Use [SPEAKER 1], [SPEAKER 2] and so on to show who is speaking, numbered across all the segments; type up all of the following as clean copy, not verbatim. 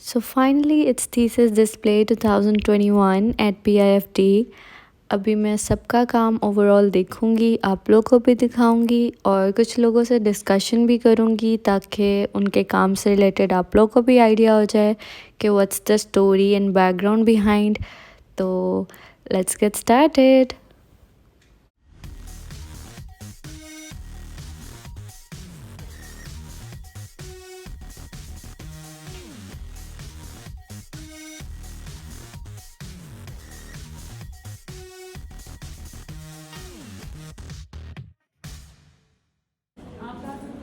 [SPEAKER 1] So finally it's thesis display 2021 at PIFD। अभी मैं सबका काम ओवरऑल देखूंगी, आप लोग को भी दिखाऊंगी और कुछ लोगों से डिस्कशन भी करूंगी ताकि उनके काम से रिलेटेड आप लोग को भी आइडिया हो जाए कि what's the story and background behind. तो let's get started.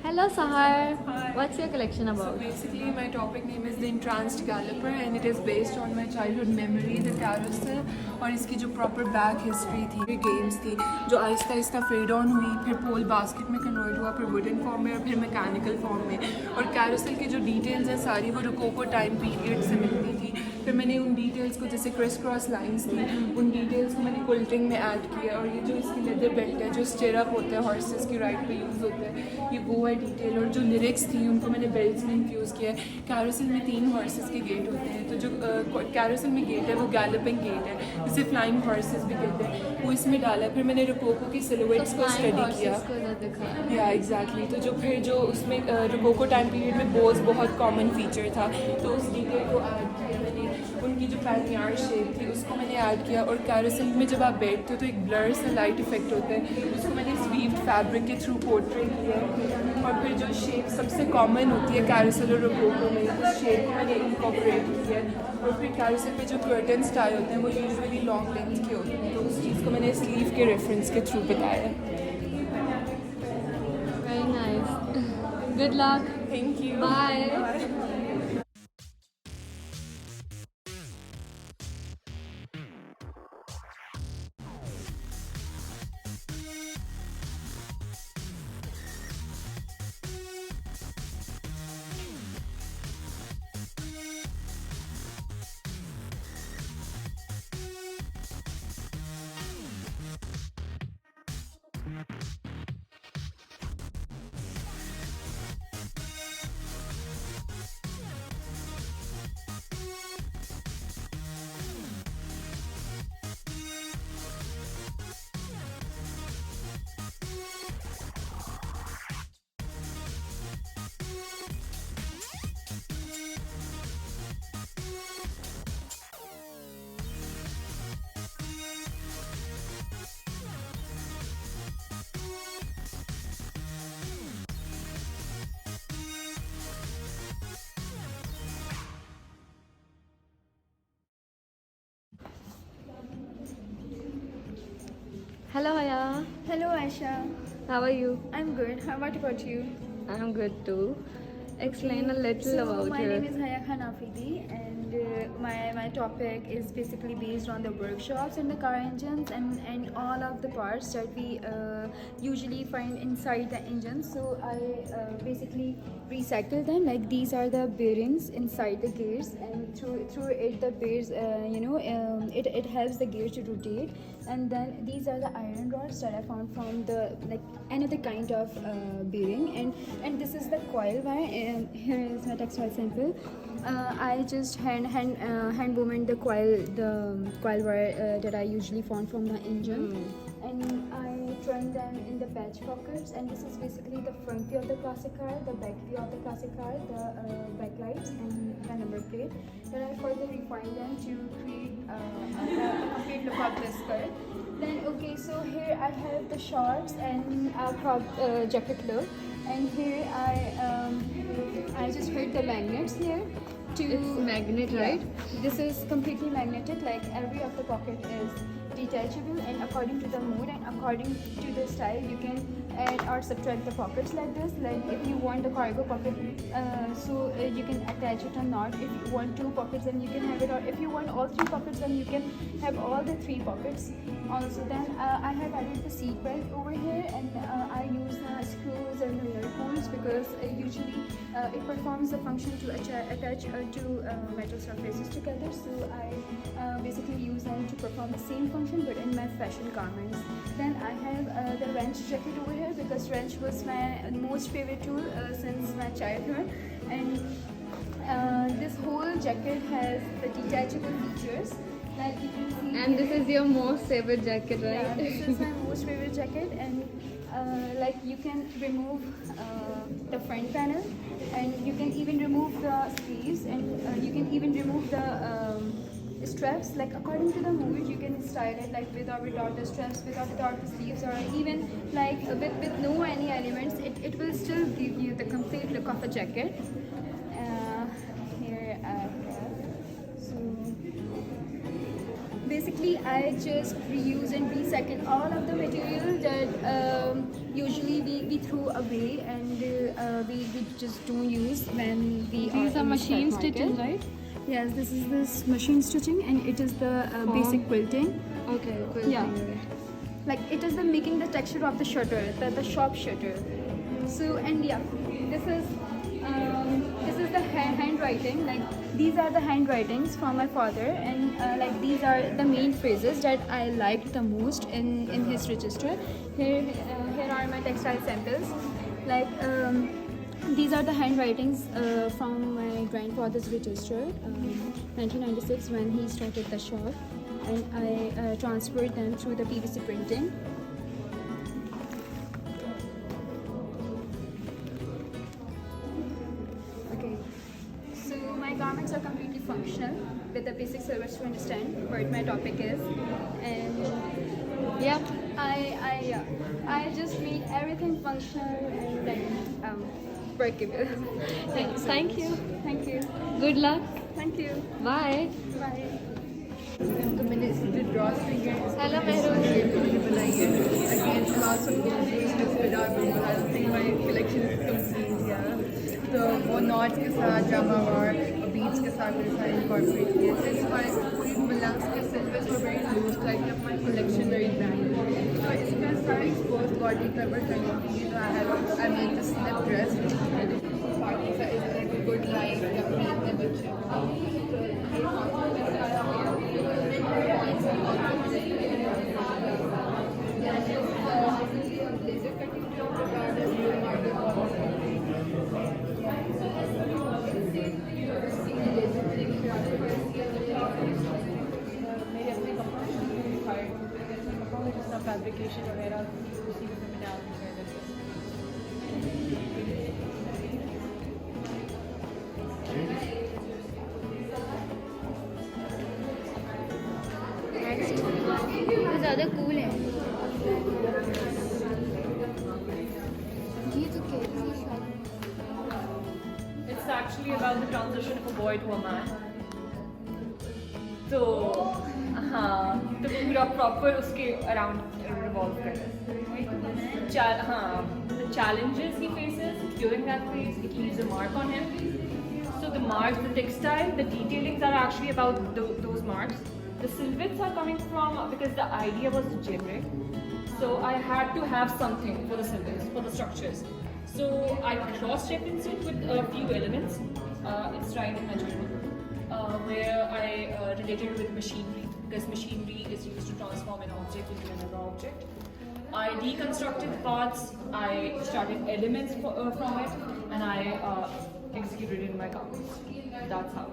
[SPEAKER 1] Hello Sahar,
[SPEAKER 2] Hi.
[SPEAKER 1] what's your collection
[SPEAKER 2] So
[SPEAKER 1] about?
[SPEAKER 2] basically, my topic name is the entranced galloper, and it is based on my childhood memory, the carousel, और इसकी जो proper back history थी, games थी, जो Aahista Aahista fade on हुई, फिर पोल basket में convert हुआ, फिर वुडन फॉर्म में और फिर मैकेनिकल फॉर्म में। और कैरोसल की जो डिटेल्स हैं सारी वो रोकोको टाइम पीरियड से मिलती थी। फिर मैंने उन डिटेल्स को, जैसे क्रिस क्रॉस लाइंस थी, उन डिटेल्स को मैंने कुल्टिंग में ऐड किया। और ये जो इसकी लेदर बेल्ट है, जो स्टिरअप होता है हॉर्सेस की राइड पे यूज़ होता है, ये वो है डिटेल। और जो लिरिक्स थी उनको मैंने बेल्ट्स में इन्फ्यूज़ किया है। कैरोसल में 3 हॉर्सेस के गेट होते हैं, तो जो कैरोसल में गेट है वो गैलपिंग गेट है, जिसे फ्लाइंग हॉर्सेस भी कहते हैं, वो इसमें डाला है। फिर मैंने रोकोको की सिलुएट्स को स्टडी किया। या एग्जैक्टली। तो जो फिर जो उसमें रोकोको टाइम पीरियड में बोज बहुत कॉमन फीचर था, तो उस डिटेल को ऐड किया मैंने। उनकी जो पैनियार शेप थी उसको मैंने ऐड किया। और कैरोसल में जब आप बैठते हो तो एक ब्लर सा लाइट इफेक्ट होता है, उसको मैंने स्वीव्ड फैब्रिक के थ्रू पोर्ट्रेट किया है। और फिर जो शेप सबसे कॉमन होती है कैरोसल और रोकोको में, उस शेप को मैंने इनकॉर्पोरेट किया है। और फिर कैरोसल पे जो कर्टन स्टाइल होते हैं वो यूजुअली लॉन्ग लेंथ के होते हैं, तो उस चीज़ को मैंने स्लीव के रेफरेंस के थ्रू बताया है।
[SPEAKER 1] Very nice. Good luck.
[SPEAKER 2] Thank you.
[SPEAKER 1] Bye. Hello Haya.
[SPEAKER 3] Hello Aisha,
[SPEAKER 1] How are you?
[SPEAKER 3] I'm good. What about you?
[SPEAKER 1] I'm good too. Explain a little
[SPEAKER 3] So
[SPEAKER 1] about
[SPEAKER 3] my
[SPEAKER 1] your.
[SPEAKER 3] name is Haya Khan Afridi, and my topic is basically based on the workshops and the car engines and all of the parts that we usually find inside the engine. So I basically recycle them. Like these are the bearings inside the gears, and through it the bears it helps the gears to rotate. And then these are the iron rods that I found from the like another kind of bearing, and this is the coil wire. And here is a textile sample. I just hand woven the coil wire that I usually found from the engine, and I turned them in the patch pockets. And this is basically the front view of the classic car, the back view of the classic car, the backlights and the number plate. Then I further refined them to create a complete look of this skirt. Then okay, so here I have the shorts and a crop jacket look, and here I just hit the magnets here.
[SPEAKER 1] It's magnet,
[SPEAKER 3] Yeah.
[SPEAKER 1] right?
[SPEAKER 3] This is completely magnetic. Like every of the pocket is detachable, and according to the mood and according to the style, you can add or subtract the pockets like this. Like if you want the cargo pocket, you can attach it or not. If you want 2 pockets, then you can have it, or if you want all 3 pockets, then you can have all the 3 pockets. Also, then I have added the seat belt over here, and I use screws and the air holes because usually it performs the function to attach two metal surfaces together. So I basically use them to perform the same function but in my fashion garments. Then I have the wrench jacket over here because wrench was my most favorite tool since my childhood. And this whole jacket has the detachable features. Like you can see.
[SPEAKER 1] And this is your most favorite jacket,
[SPEAKER 3] Yeah,
[SPEAKER 1] right?
[SPEAKER 3] this is my most favorite jacket, and like you can remove the front panel, and you can even remove the sleeves, and you can even remove the straps. Like according to the mood, you can style it like with or without the straps, with or without the sleeves, or even like with no any elements. It will still give you the complete look of a jacket. Here I have. So basically I just reuse and recycle all of the material that usually we throw away, and we just don't use when we
[SPEAKER 1] These are
[SPEAKER 3] in the
[SPEAKER 1] machine
[SPEAKER 3] stock market.
[SPEAKER 1] stitches, right?
[SPEAKER 3] Yes, this is this machine stitching, and it is the basic quilting.
[SPEAKER 1] Okay, cool.
[SPEAKER 3] Yeah. Like it is the making the texture of the shutter, the shop shutter. So and yeah, this is the handwriting. Like these are the handwritings from my father, and like these are the main phrases that I liked the most in his register. Here are my textile samples. Like these are the handwritings from my grandfather's register, 1996 when he started the shop, and I transferred them through the PVC printing. Okay, so my garments are completely functional with the basic syllabus to understand what my topic is, and
[SPEAKER 1] Yeah.
[SPEAKER 3] I just made everything functional and then workable.
[SPEAKER 1] Thanks. Thank you.
[SPEAKER 3] Thank you.
[SPEAKER 1] Good luck.
[SPEAKER 3] Thank you.
[SPEAKER 1] Bye.
[SPEAKER 3] Bye.
[SPEAKER 2] तो मैंने इसकी ड्रॉस
[SPEAKER 1] Hello, Mehruz.
[SPEAKER 2] बनाई है again lots of use with our I think my collection is complete या तो वो knots के साथ ड्रामा वर्क बीट्स के साथ मेरे साथ इनकॉर्पोरेट किए थे इट्स माय पूरी मलंग्स के silvers were very lose so I kept my collection very branded तो इसका सारा एक्सपोज बॉडी कवर करने के लिए तो I made this slip dress party का is like a good life अपने बच्चे फैब्रिकेशन वगैरह उसी में मैंने आगे कर दिया
[SPEAKER 3] तो ज़्यादा कूल है ये तो
[SPEAKER 4] It's actually about the transition of a boy to a man. तो हाँ तो पूरा प्रॉपर उसके अराउंड रिवॉल्व कर the challenges he faces during that phase, it leaves a mark on him. So the marks, the textile, the detailings are actually about those marks. The silhouettes are coming from because the idea was generic. So I had to have something for the silhouettes, for the structures. So I cross-referenced it with a few elements. It's right in my journal, where I related with machinery, because machinery is used to transform an object into another object. I deconstructed the parts, I started elements from it, and I executed it in my garments. That's how.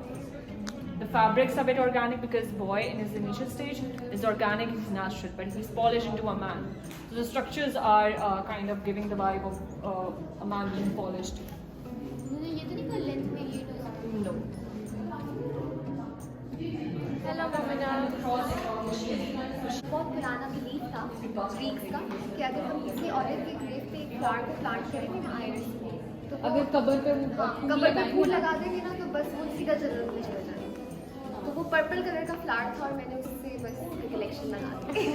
[SPEAKER 4] The fabrics are a bit organic because boy in his initial stage is organic, he's natural, but he's polished into a man. So the structures are kind of giving the vibe of a man being polished.
[SPEAKER 3] ये तो नहीं length में ये
[SPEAKER 4] No.
[SPEAKER 3] Hello Momina बहुत पुराना belief था Greeks का कि अगर हम किसी औरत के ग्रेव पे एक फ्लावर को प्लांट करेंगे ना आयरस में तो
[SPEAKER 1] अगर कबर पे
[SPEAKER 3] कबर पे फूल लगा देंगे ना तो बस वो सीधा जन्नत में चला जाएगा। तो वो पर्पल कलर का फ्लावर था और मैंने उससे बस कलेक्शन बना दी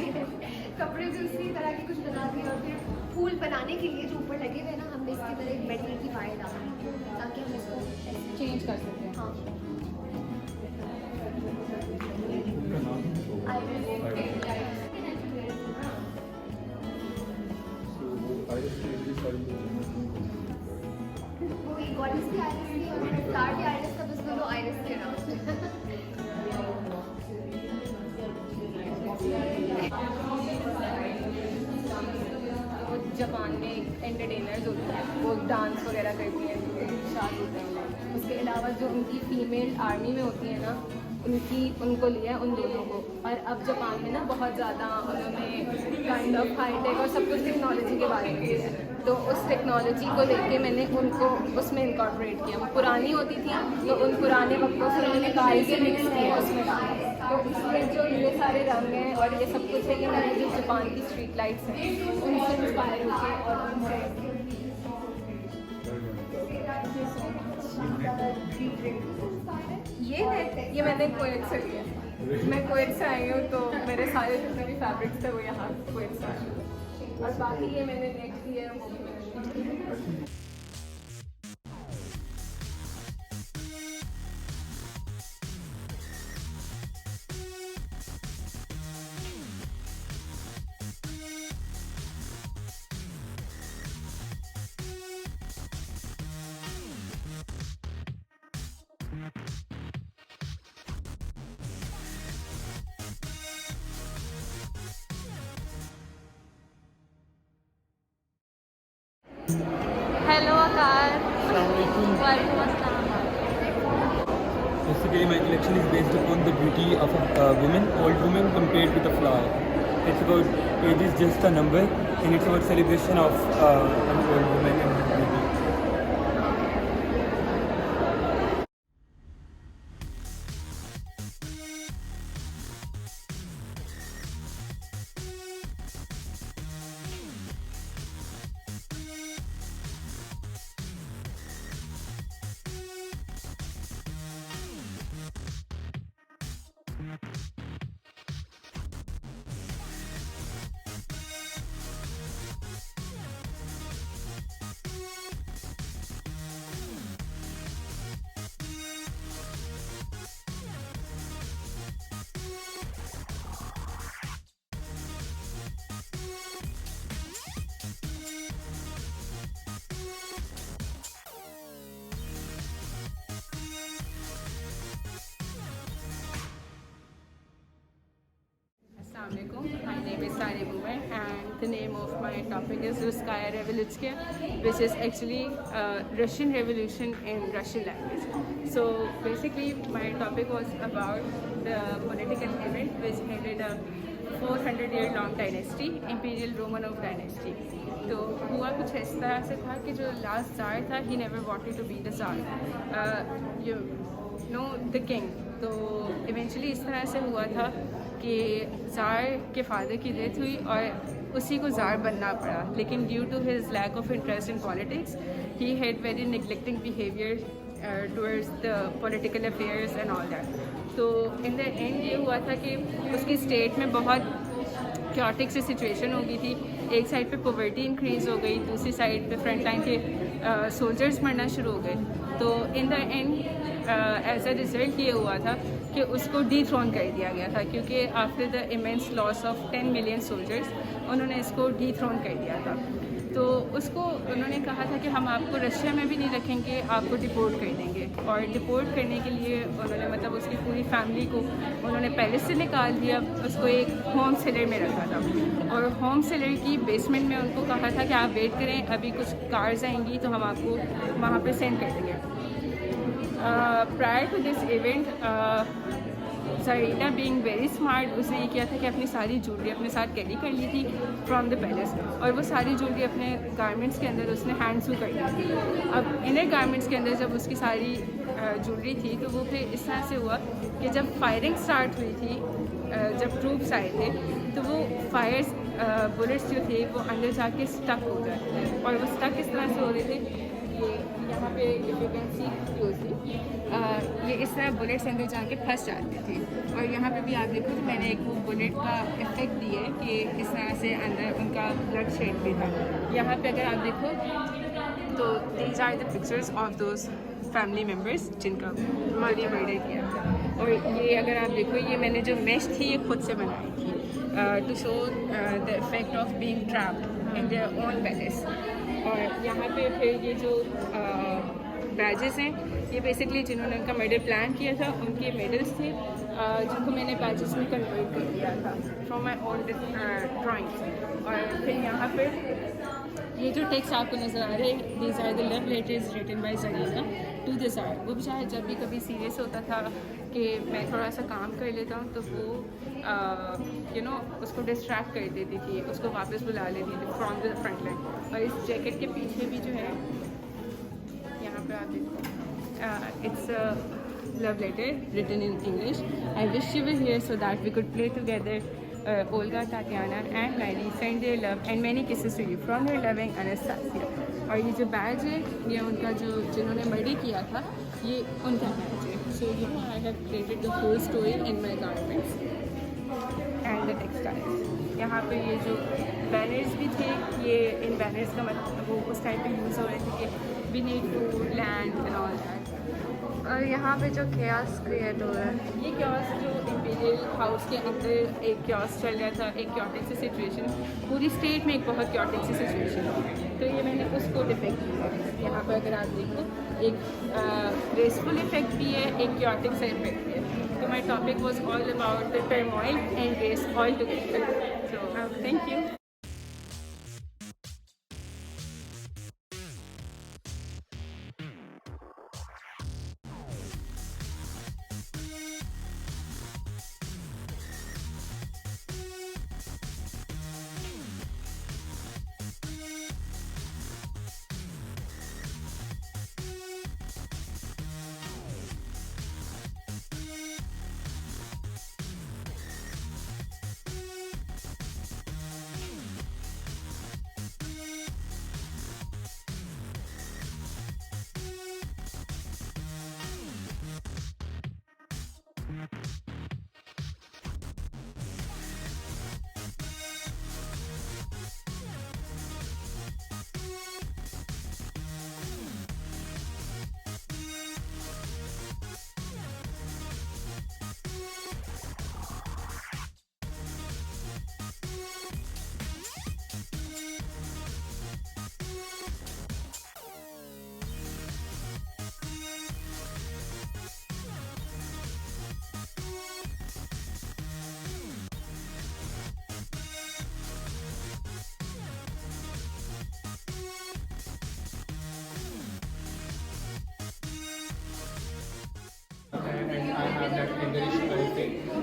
[SPEAKER 3] कपड़े से उसी तरह की कुछ बना दिए और फिर फूल बनाने के लिए जो ऊपर लगे हुए ना हमने इसकी तरह एक मेटल की वायर डाली ताकि हम इसको
[SPEAKER 1] चेंज कर सकते हैं।
[SPEAKER 3] हाँ वो गॉडेस की आयरस की और फ्लावर की आयरस का बस दोनों आयरस के
[SPEAKER 4] जापान में एंटरटेनर्स होते हैं वो डांस वगैरह करती हैं शादी होते हैं
[SPEAKER 5] उसके अलावा जो उनकी फ़ीमेल आर्मी में होती है ना, उनको लिया उन दोनों को। और अब जापान में ना बहुत ज़्यादा उन्होंने काइंड ऑफ हाईटेक और सब कुछ टेक्नोलॉजी के बारे में किया है, तो उस टेक्नोलॉजी को लेके मैंने उनको उसमें इनकॉर्पोरेट किया। वो पुरानी होती थी तो उन पुराने वक्तों से मैंने निकाल के मिक्स किया उसमें डाला। तो इसमें जो ये सारे रंग हैं और ये सब कुछ है कि मैंने जो जापान की स्ट्रीट लाइट्स हैं उनसे इंस्पायर होकर और उनसे ये मैंने कोएट से लिया। मैं कोएट से आई हूँ तो मेरे सारे जितने भी फैब्रिक्स थे वो यहाँ कोएट से आए हैं। और बाकी ये मैंने नेक्स्ट लिया है वो भी मैंने।
[SPEAKER 6] हेलो आकार, वालेकुम अस्सलाम।
[SPEAKER 7] Basically, my collection is based upon the beauty of a woman, old woman compared with a flower. It's about age is just a number, and it's about celebration of an old woman and her beauty.
[SPEAKER 8] Assalamualaikum. My name is Sani Boomer and the name of my topic is Russkaya Revolutsiya, which is actually Russian Revolution in Russian language. So basically my topic was about the political event which ended a 400-year long dynasty, Imperial Romanov dynasty. तो हुआ कुछ इस तरह से था कि जो last ज़ार था he never wanted to be the tsar, you know the king. तो इवेंचुअली इस तरह से हुआ था कि ज़ार के फादर की डेथ हुई और उसी को ज़ार बनना पड़ा, लेकिन due to his lack of interest in politics he had very neglecting behaviour towards the political affairs and all that. तो इन द एंड ये हुआ था कि उसकी स्टेट में बहुत क्योटिक सी सिचुएशन हो गई थी। एक साइड पे पॉवर्टी इंक्रीज़ हो गई, दूसरी साइड पे फ्रंट लाइन के सोल्जर्स मरना शुरू हो गए। तो in the end as a result ये हुआ था कि उसको डीथ्रोन कर दिया गया था, क्योंकि after the immense loss of 10 million soldiers उन्होंने इसको डीथ्रोन कर दिया था। तो उसको उन्होंने कहा था कि हम आपको रशिया में भी नहीं रखेंगे, आपको डिपोर्ट कर देंगे। और डिपोर्ट करने के लिए उन्होंने मतलब उसकी पूरी फैमिली को उन्होंने पैलेस से निकाल दिया, उसको एक होम सेलर में रखा था और होम सेलर की बेसमेंट में उनको कहा था कि आप वेट करें, अभी कुछ कार्स आएंगी तो हम आपको वहाँ पे सेंड कर देंगे। Prior to this event Zarina being very smart, उसने ये किया था कि अपनी सारी ज्वेलरी अपने साथ कैरी कर ली थी फ्रॉम द पैलेस, और वो सारी ज्वेलरी अपने गारमेंट्स के अंदर उसने हैंड सू कर ली थी। अब इनर गारमेंट्स के अंदर जब उसकी सारी ज्वेलरी थी तो वो फिर इस तरह से हुआ कि जब फायरिंग स्टार्ट हुई थी, जब ट्रूप्स आए थे तो वो फायर्स बुलेट्स जो थे वो अंदर जाके स्टक हो गए, और वो स्टक इस तरह से हो रहे थे ये यहाँ पे if you can see closely, ये इस तरह बुलेट्स अंदर जाके फंस जाते थे। और यहाँ पे भी आप देखो तो मैंने एक वो बुलेट का इफेक्ट दिया है कि इस तरह से अंदर उनका ब्लड शेड भी था। यहाँ पे अगर आप देखो तो these are the pictures of those family members जिनका मारिया मर्डर किया था। और ये अगर आप देखो ये मैंने जो मेश थी ये खुद से बनाई थी to show the effect of being trapped in their own palace. और यहाँ पे फिर ये जो बैजेस हैं ये बेसिकली जिन्होंने उनका मेडल प्लान किया था उनके मेडल्स थे, जिनको मैंने बैजेस में कन्वर्ट कर दिया था फ्रॉम माई ओन ड्राइंग्स। और फिर यहाँ पे ये जो टेक्स्ट आपको नज़र आ रहे हैं, these are the love letters written by Zarina to this art. वो बेचारा जब भी कभी सीरियस होता था कि मैं थोड़ा सा काम कर लेता हूँ, तो वो उसको डिस्ट्रैक्ट कर देती थी, उसको वापस बुला लेती थी फ्रॉम द फ्रंट लाइन। और इस जैकेट के पीछे भी जो है, यहाँ पे आप देखो, it's love letter written in English. I wish you were here so that we could play together. Olga, Tatiana and Miley send their love and many kisses to you from your loving Anastasia. और ये जो बैज है, ये उनका जिन्होंने murder किया था, ये उनका बैज है। So I have created the whole story in my garments and the textiles. यहाँ पे ये जो बैनर्स भी थे, ये इन बैनर्स का मतलब वो उस टाइप पे यूज़ हो रहे थे कि we need food, land and all that.
[SPEAKER 1] और यहाँ पे जो chaos क्रिएट हो रहा है,
[SPEAKER 8] ये क्योस जो इम्पीरियल हाउस के अंदर एक क्योस चल रहा था, एक क्योटिक सी सिचुएशन, पूरी स्टेट में एक बहुत क्योटिक सी सिचुएशन थी, तो ये मैंने उसको डिपेक्ट किया है। यहाँ पर अगर आप देखो, एक ग्रेसफुल इफेक्ट भी है, एक क्योटिक सा इफेक्ट भी है। तो my topic was all about the turmoil and grace all together. So thank you.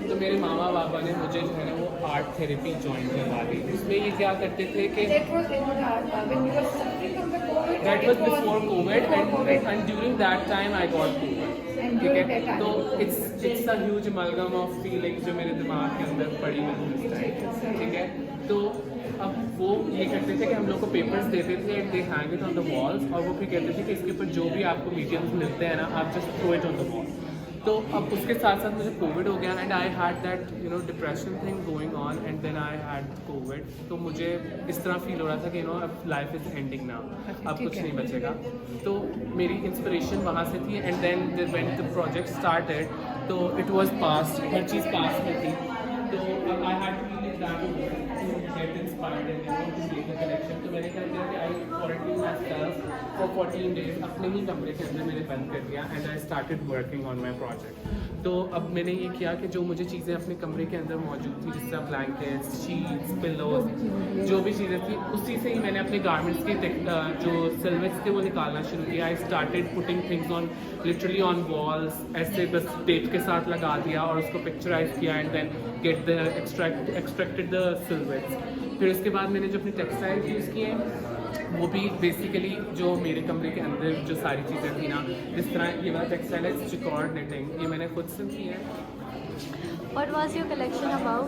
[SPEAKER 9] तो मेरे मामा बाबा ने मुझे जो है ना वो आर्ट थेरेपी ज्वाइन करवा दी। उसमें ये क्या करते थे कि that was before Covid and during that time I got Covid. ठीक है, तो it's a huge amalgam of feelings जो मेरे दिमाग के अंदर पड़ी हुई उस टाइम। ठीक है, तो अब वो ये करते थे कि हम लोग को पेपर्स देते थे and they hang it on the walls, और वो फिर कहते थे कि इसके ऊपर जो भी आपको मीडियम्स मिलते हैं ना, आप just throw it on the wall. तो अब उसके साथ साथ मुझे कोविड हो गया and I had that depression thing going on and then I had Covid. तो मुझे इस तरह फील हो रहा था कि अब लाइफ इज़ एंडिंग नाउ, अब कुछ नहीं बचेगा। तो मेरी इंस्पिरेशन वहाँ से थी and then when the project started तो इट वाज पास्ट, हर चीज़ पास में थी। तो I had to get inspired and to make the collection. तो मैंने क्या किया कि I quarantine myself for 14 days, अपने ही कमरे के अंदर मैंने बंद कर दिया and I started working on my project. तो अब मैंने ये किया कि जो मुझे चीज़ें अपने कमरे के अंदर मौजूद थी, जिस तरह ब्लैंकेट्स, शीट्स, पिलोज, जो भी चीज़ें थी, उसी से ही मैंने अपने गारमेंट्स के जो सिल्वेट्स थे वो निकालना शुरू किया। I started putting things on literally on walls, ऐसे बस टेप के साथ लगा दिया और उसको पिक्चराइज किया and then get the extracted the silhouettes. फिर उसके बाद मैंने जो अपने टेक्सटाइल्स यूज़ किए वो भी बेसिकली जो मेरे कमरे के अंदर जो सारी चीज़ें थी ना, जिस तरह ये वाला टेक्सटाइल है चिकॉर्ड निटिंग, ये मैंने खुद से की है।
[SPEAKER 1] What was your collection about?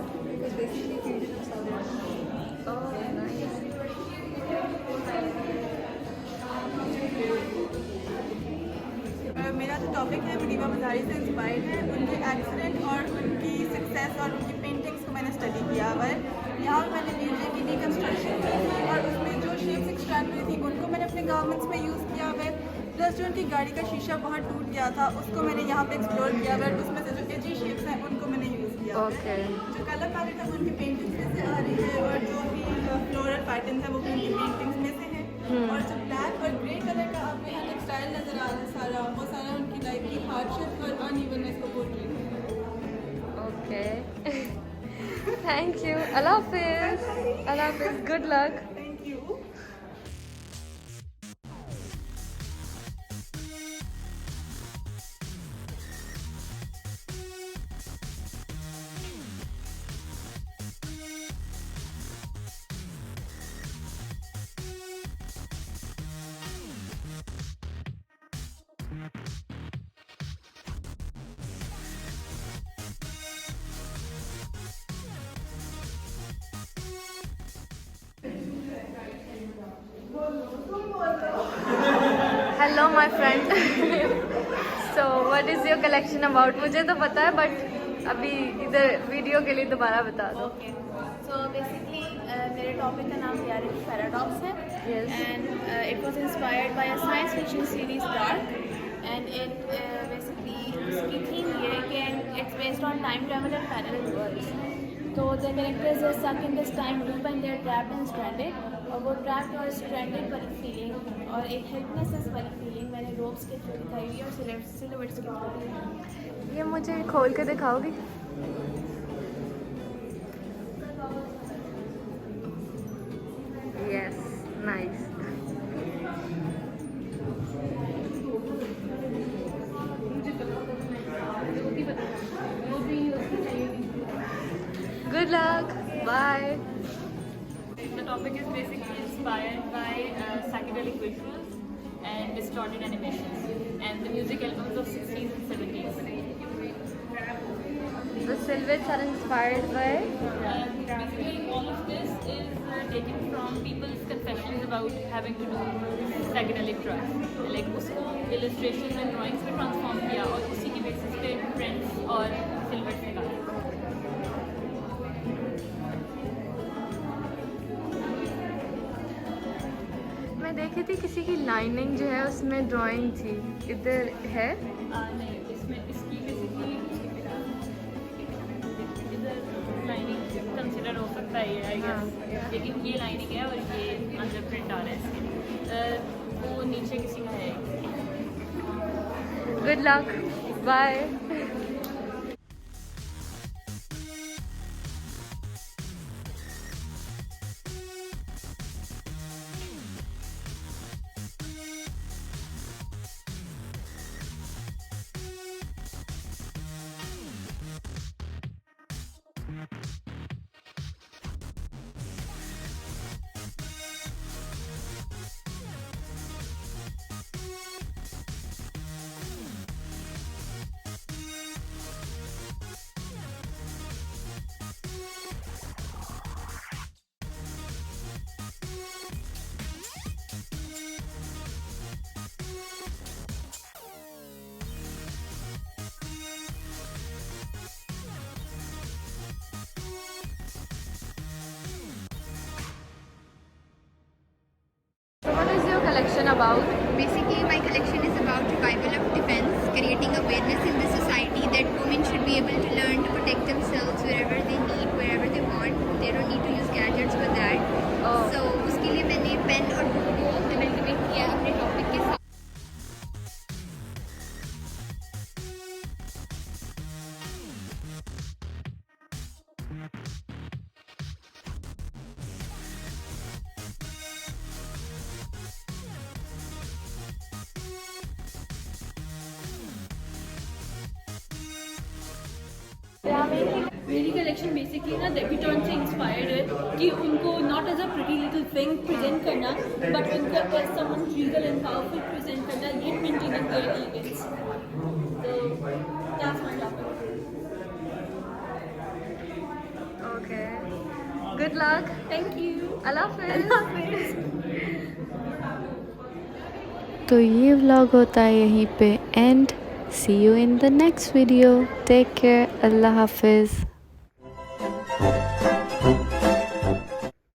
[SPEAKER 10] मेरा जो टॉपिक है वो रीवा मज़ारी से इंस्पायर्ड है। उनके एक्सीडेंट और उनकी सक्सेस और उनकी पेंटिंग्स को मैंने स्टडी किया हुआ है। यहाँ पर मैंने म्यूजिक की डिकन्स्ट्रक्शन की थी और उसमें जो शेप्स एक्सट्रैक्ट हुई थी उनको मैंने अपने गारमेंट्स में यूज़ किया हुआ है। प्लस जो उनकी गाड़ी का शीशा बहुत टूट गया था उसको मैंने यहाँ पे एक्सप्लोर किया हुआ है। उसमें से जो एजी शेप्स हैं उनको मैंने यूज़ किया हुआ है। जो कलर पैलेट है वो उनकी पेंटिंग्स में से आ रही है और जो भी फ्लोरल पैटर्न है वो भी उनकी पेंटिंग्स में से है। और जो ब्लैक और ग्रे कलर का आपको यहाँ टेक्सटाइल नज़र आ रहा है सारा, वो सारा उनकी लाइफ की हार्डशिप और अनइवननेस को पोर्ट्रेट है।
[SPEAKER 1] Okay. Thank you. Allah Hafiz. Allah Hafiz. Good luck.
[SPEAKER 10] Thank you.
[SPEAKER 1] Hello my friend. So what is your collection about? मुझे तो पता है बट अभी इधर वीडियो के लिए दोबारा बता दो।
[SPEAKER 3] ओके सो बेसिकली मेरे टॉपिक का नाम रियलिटी पैराडॉक्स है and it was inspired by a science fiction series dark and it basically इसकी थीम ये है कि it's based on time travel and parallel worlds. तो the characters are stuck in this time loop and they are trapped and stranded और वो trapped और stranded वाली feeling और एक हेल्पलेसनेस वाली फीलिंग मैंने रोप्स के थ्रू दिखाई हुई है और सिलुएट्स के थ्रू दिखाई है।
[SPEAKER 1] ये मुझे खोल के दिखाओगी? Yes, nice. Good luck. Bye.
[SPEAKER 4] The topic is basically inspired by psychedelic visuals and distorted animations and the music albums of 60s and 70s.
[SPEAKER 1] The silhouettes are inspired by?
[SPEAKER 4] Basically, all of this is taken from people's confessions about having to do psychedelic drugs. Like उसको illustrations and drawings में transform किया और उसी की basis पे prints और silhouettes निकाले.
[SPEAKER 1] मैं देखी थी किसी की लाइनिंग जो है उसमें ड्राइंग थी, इधर है?
[SPEAKER 4] नहीं, इसमें इसकी बेसिकली इधर लाइनिंग कंसिडर हो सकता है ये आई गेस, लेकिन ये लाइनिंग है और ये अंदर प्रिंट आ रहा है इसके, वो नीचे किसी का है।
[SPEAKER 1] Good luck, bye. Collection about?
[SPEAKER 11] Basically, my collection is about revival of defense, creating awareness in the society that women should be able to learn to protect themselves wherever they need, wherever they want. They don't need to use gadgets for that. So, उसके लिए मैंने pen और book को amalgamate किया अपने topic के साथ।
[SPEAKER 12] मेरी कलेक्शन बेसिकली ना डेब्यूटेंट से इंस्पायर्ड है कि उनको not as a pretty little thing present करना बट उनको as someone regal and powerful present करना, ये मेंटेनिंग देयर एलिगेंस। तो that's my topic.
[SPEAKER 1] Okay, good luck.
[SPEAKER 12] Thank you.
[SPEAKER 1] अल्लाह हाफिज़। तो ये व्लॉग होता है यहीं पे end. See you in the next video. Take care. Allah Hafiz.